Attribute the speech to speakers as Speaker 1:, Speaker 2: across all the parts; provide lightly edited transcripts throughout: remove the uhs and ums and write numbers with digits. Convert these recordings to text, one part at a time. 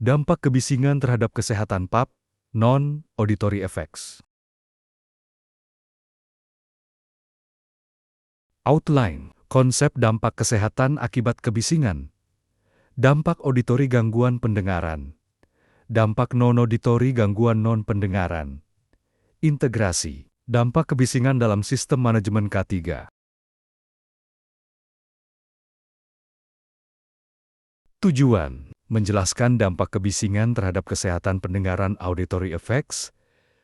Speaker 1: Dampak kebisingan terhadap kesehatan PAP, non-auditory effects. Outline, konsep dampak kesehatan akibat kebisingan. Dampak auditori gangguan pendengaran. Dampak non-auditory gangguan non-pendengaran. Integrasi, dampak kebisingan dalam sistem manajemen K3. Tujuan, menjelaskan dampak kebisingan terhadap kesehatan pendengaran auditory effects,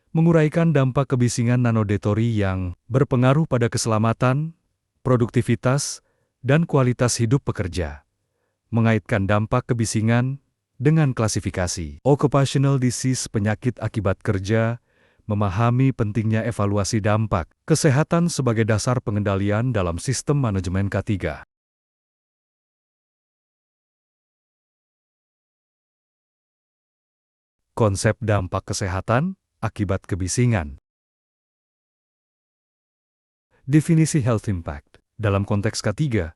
Speaker 1: menguraikan dampak kebisingan non-auditory yang berpengaruh pada keselamatan, produktivitas, dan kualitas hidup pekerja. Mengaitkan dampak kebisingan dengan klasifikasi occupational disease penyakit akibat kerja, memahami pentingnya evaluasi dampak kesehatan sebagai dasar pengendalian dalam sistem manajemen K3. Konsep dampak kesehatan akibat kebisingan. Definisi health impact. Dalam konteks K3,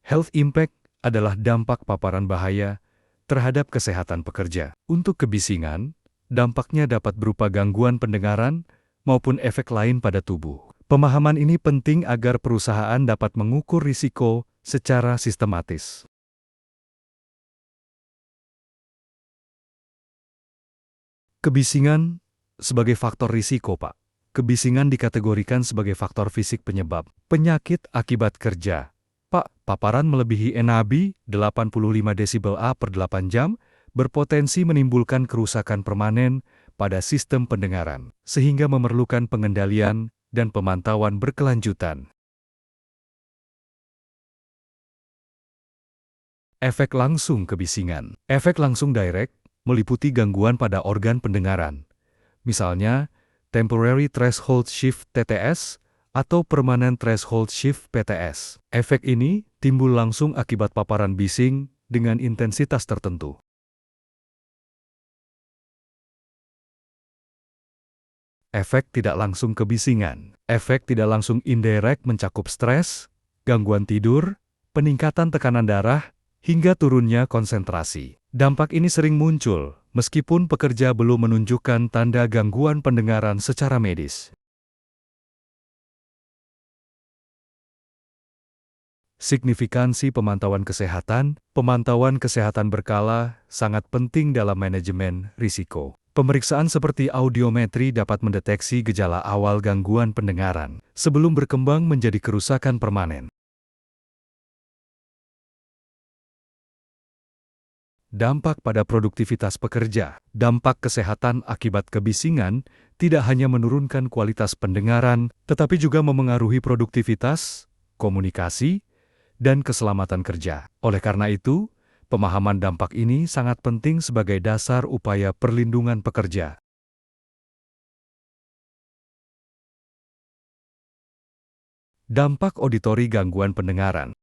Speaker 1: health impact adalah dampak paparan bahaya terhadap kesehatan pekerja. Untuk kebisingan, dampaknya dapat berupa gangguan pendengaran maupun efek lain pada tubuh. Pemahaman ini penting agar perusahaan dapat mengukur risiko secara sistematis. Kebisingan sebagai faktor risiko, Pak. Kebisingan dikategorikan sebagai faktor fisik penyebab penyakit akibat kerja. Pak, paparan melebihi NAB 85 desibel A per 8 jam berpotensi menimbulkan kerusakan permanen pada sistem pendengaran, sehingga memerlukan pengendalian dan pemantauan berkelanjutan. Efek langsung kebisingan. Efek langsung direct meliputi gangguan pada organ pendengaran, misalnya Temporary Threshold Shift TTS atau Permanent Threshold Shift PTS. Efek ini timbul langsung akibat paparan bising dengan intensitas tertentu. Efek tidak langsung kebisingan. Efek tidak langsung indirect mencakup stres, gangguan tidur, peningkatan tekanan darah, hingga turunnya konsentrasi. Dampak ini sering muncul, meskipun pekerja belum menunjukkan tanda gangguan pendengaran secara medis. Signifikansi pemantauan kesehatan berkala sangat penting dalam manajemen risiko. Pemeriksaan seperti audiometri dapat mendeteksi gejala awal gangguan pendengaran sebelum berkembang menjadi kerusakan permanen. Dampak pada produktivitas pekerja. Dampak kesehatan akibat kebisingan tidak hanya menurunkan kualitas pendengaran, tetapi juga memengaruhi produktivitas, komunikasi, dan keselamatan kerja. Oleh karena itu, pemahaman dampak ini sangat penting sebagai dasar upaya perlindungan pekerja. Dampak auditori gangguan pendengaran.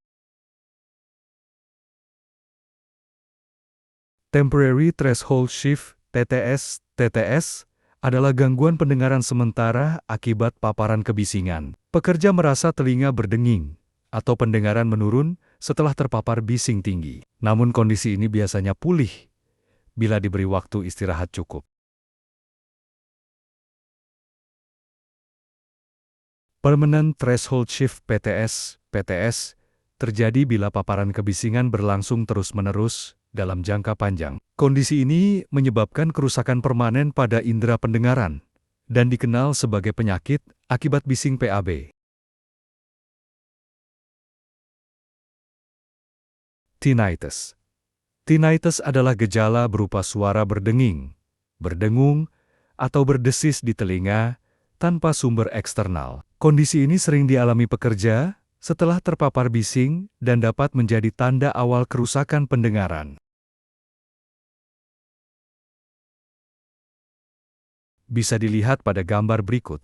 Speaker 1: Temporary Threshold Shift TTS adalah gangguan pendengaran sementara akibat paparan kebisingan. Pekerja merasa telinga berdenging atau pendengaran menurun setelah terpapar bising tinggi. Namun kondisi ini biasanya pulih bila diberi waktu istirahat cukup. Permanent Threshold Shift PTS terjadi bila paparan kebisingan berlangsung terus-menerus dalam jangka panjang. Kondisi ini menyebabkan kerusakan permanen pada indera pendengaran dan dikenal sebagai penyakit akibat bising PAB. Tinnitus. Tinnitus adalah gejala berupa suara berdenging, berdengung, atau berdesis di telinga tanpa sumber eksternal. Kondisi ini sering dialami pekerja setelah terpapar bising dan dapat menjadi tanda awal kerusakan pendengaran. Bisa dilihat pada gambar berikut.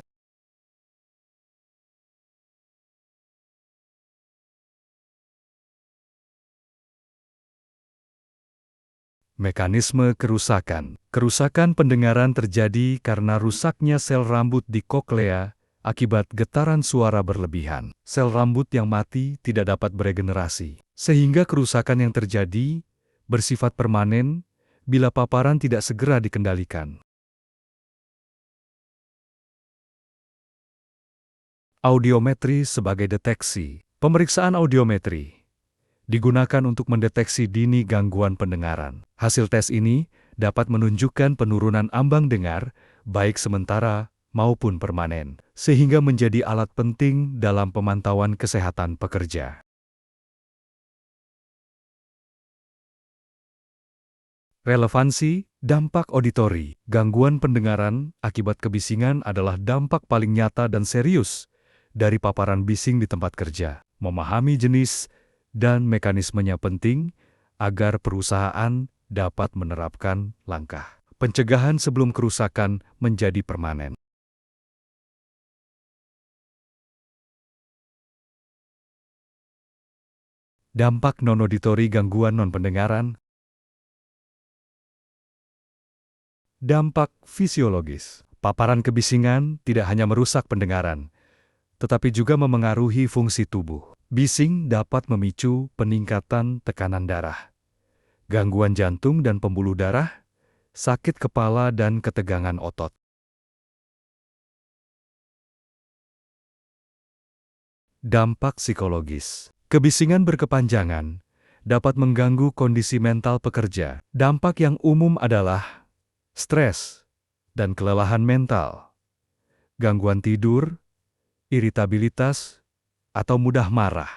Speaker 1: Mekanisme kerusakan. Kerusakan pendengaran terjadi karena rusaknya sel rambut di koklea akibat getaran suara berlebihan. Sel rambut yang mati tidak dapat beregenerasi, sehingga kerusakan yang terjadi bersifat permanen bila paparan tidak segera dikendalikan. Audiometri sebagai deteksi. Pemeriksaan audiometri digunakan untuk mendeteksi dini gangguan pendengaran. Hasil tes ini dapat menunjukkan penurunan ambang dengar, baik sementara maupun permanen, sehingga menjadi alat penting dalam pemantauan kesehatan pekerja. Relevansi, dampak auditori. Gangguan pendengaran akibat kebisingan adalah dampak paling nyata dan serius dari paparan bising di tempat kerja. Memahami jenis dan mekanismenya penting agar perusahaan dapat menerapkan langkah pencegahan sebelum kerusakan menjadi permanen. Dampak non-auditori gangguan non-pendengaran. Dampak fisiologis. Paparan kebisingan tidak hanya merusak pendengaran, tetapi juga memengaruhi fungsi tubuh. Bising dapat memicu peningkatan tekanan darah, gangguan jantung dan pembuluh darah, sakit kepala dan ketegangan otot. Dampak psikologis. Kebisingan berkepanjangan dapat mengganggu kondisi mental pekerja. Dampak yang umum adalah stres dan kelelahan mental, gangguan tidur, iritabilitas, atau mudah marah.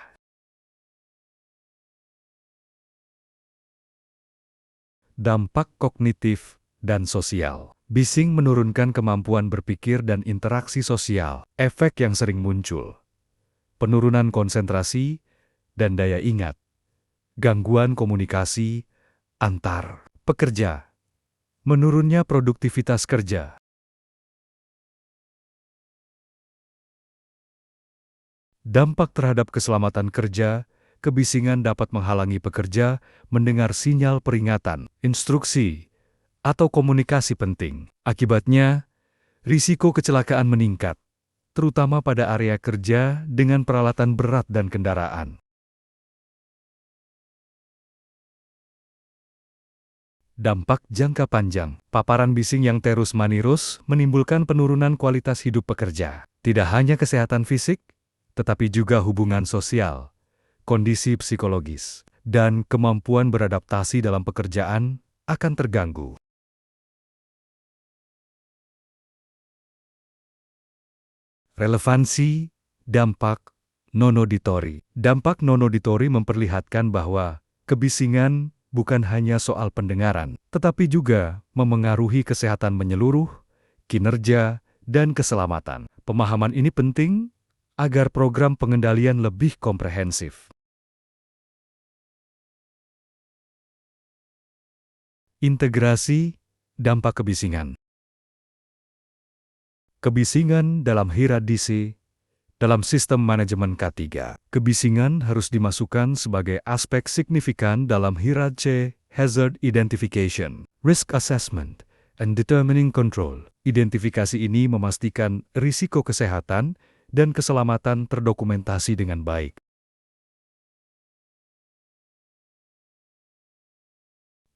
Speaker 1: Dampak kognitif dan sosial. Bising menurunkan kemampuan berpikir dan interaksi sosial. Efek yang sering muncul: penurunan konsentrasi dan daya ingat, gangguan komunikasi antar pekerja, menurunnya produktivitas kerja. Dampak terhadap keselamatan kerja. Kebisingan dapat menghalangi pekerja mendengar sinyal peringatan, instruksi, atau komunikasi penting. Akibatnya, risiko kecelakaan meningkat, terutama pada area kerja dengan peralatan berat dan kendaraan. Dampak jangka panjang. Paparan bising yang terus-menerus menimbulkan penurunan kualitas hidup pekerja. Tidak hanya kesehatan fisik, tetapi juga hubungan sosial, kondisi psikologis, dan kemampuan beradaptasi dalam pekerjaan akan terganggu. Relevansi, dampak non-auditori. Dampak non-auditori memperlihatkan bahwa kebisingan bukan hanya soal pendengaran, tetapi juga memengaruhi kesehatan menyeluruh, kinerja, dan keselamatan. Pemahaman ini penting agar program pengendalian lebih komprehensif. Integrasi dampak kebisingan. Kebisingan dalam HIRA DC. Dalam sistem manajemen K3, kebisingan harus dimasukkan sebagai aspek signifikan dalam HIRA C, Hazard Identification, Risk Assessment, and Determining Control. Identifikasi ini memastikan risiko kesehatan dan keselamatan terdokumentasi dengan baik.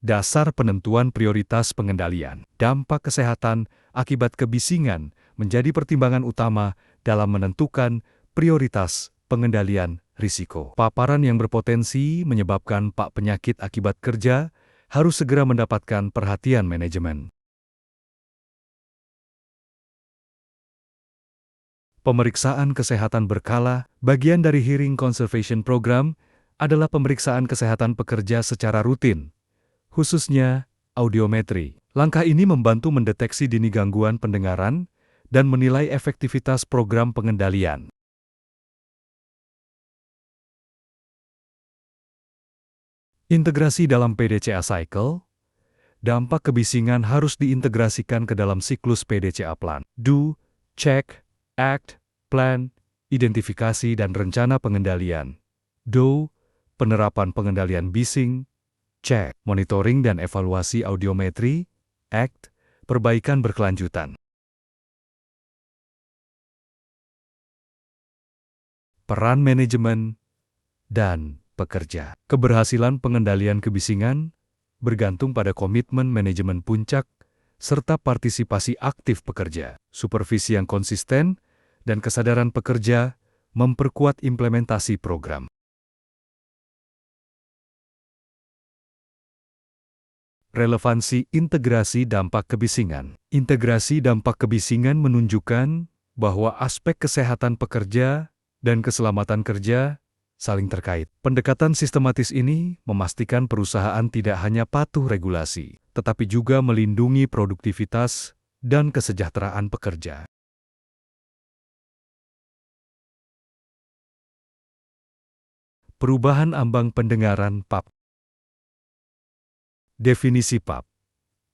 Speaker 1: Dasar penentuan prioritas pengendalian. Dampak kesehatan akibat kebisingan menjadi pertimbangan utama dalam menentukan prioritas pengendalian risiko. Paparan yang berpotensi menyebabkan penyakit akibat kerja harus segera mendapatkan perhatian manajemen. Pemeriksaan kesehatan berkala, bagian dari Hearing Conservation Program, adalah pemeriksaan kesehatan pekerja secara rutin, khususnya audiometri. Langkah ini membantu mendeteksi dini gangguan pendengaran dan menilai efektivitas program pengendalian. Integrasi dalam PDCA Cycle. Dampak kebisingan harus diintegrasikan ke dalam siklus PDCA Plan. Do, Check, Act, Plan, Identifikasi dan Rencana Pengendalian. Do, penerapan pengendalian bising. Check, monitoring dan evaluasi audiometri. Act, perbaikan berkelanjutan. Peran manajemen dan pekerja. Keberhasilan pengendalian kebisingan bergantung pada komitmen manajemen puncak serta partisipasi aktif pekerja. Supervisi yang konsisten dan kesadaran pekerja memperkuat implementasi program. Relevansi integrasi dampak kebisingan. Integrasi dampak kebisingan menunjukkan bahwa aspek kesehatan pekerja dan keselamatan kerja saling terkait. Pendekatan sistematis ini memastikan perusahaan tidak hanya patuh regulasi, tetapi juga melindungi produktivitas dan kesejahteraan pekerja. Perubahan ambang pendengaran PAP. Definisi PAP.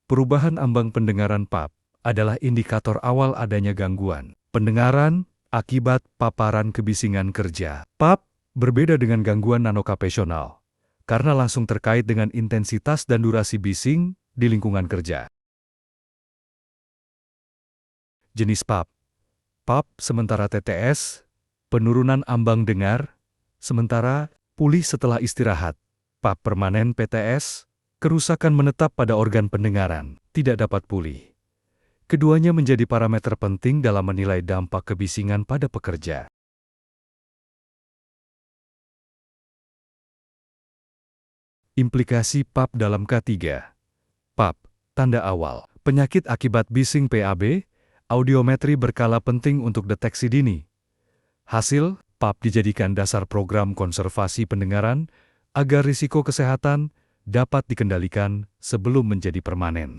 Speaker 1: Perubahan ambang pendengaran PAP adalah indikator awal adanya gangguan pendengaran akibat paparan kebisingan kerja. PAP berbeda dengan gangguan nanokapesional karena langsung terkait dengan intensitas dan durasi bising di lingkungan kerja. Jenis PAP. PAP sementara TTS, penurunan ambang dengar, sementara pulih setelah istirahat. PAP permanen PTS, kerusakan menetap pada organ pendengaran, tidak dapat pulih. Keduanya menjadi parameter penting dalam menilai dampak kebisingan pada pekerja. Implikasi PAP dalam K3. PAP, tanda awal. Penyakit akibat bising PAB, audiometri berkala penting untuk deteksi dini. Hasil, PAP dijadikan dasar program konservasi pendengaran agar risiko kesehatan dapat dikendalikan sebelum menjadi permanen.